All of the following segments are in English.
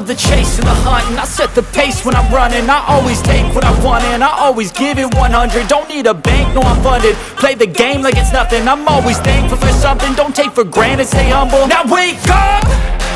love the chase and the hunt, and I set the pace when I'm running. I always take what I want and I always give it 100. Don't need a bank, no I'm funded. Play the game like it's nothing. I'm always thankful for something. Don't take for granted, stay humble. Now wake up!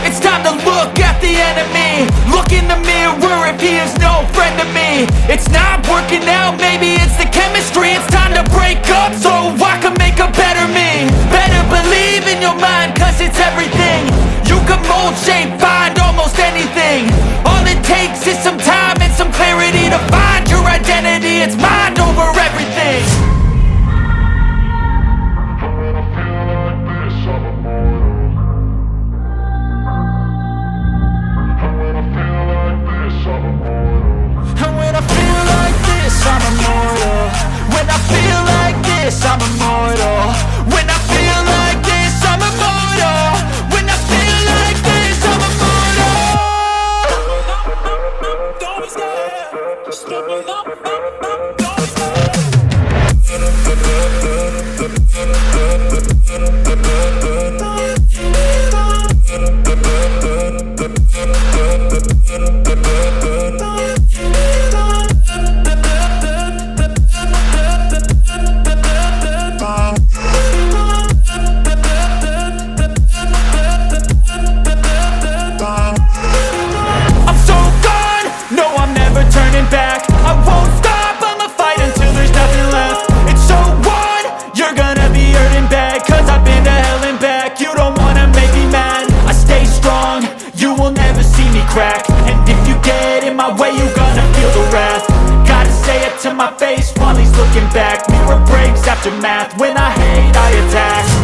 It's time to look at the enemy. Look in the mirror if he is no friend to me. It's not working out, maybe it's the chemistry. It's time to break up so I can make a better me. Better believe in your mind, cause it's everything. You can mold, shape, find almost anything. All it takes is some time and some clarity to find your identity. It's mind over everything. I'm immortal. When I feel like this, I'm immortal. When I feel like this, I'm immortal. When I feel like this, I'm immortal. Don't be scared. Just step it up. Don't be scared. Turning back, I won't stop, I'ma fight until there's nothing left. It's so on, you're gonna be hurting bad, cause I've been to hell and back. You don't wanna make me mad, I stay strong, you will never see me crack. And if you get in my way, you're gonna feel the wrath. Gotta say it to my face while he's looking back. Mirror breaks after math, when I hate I attack.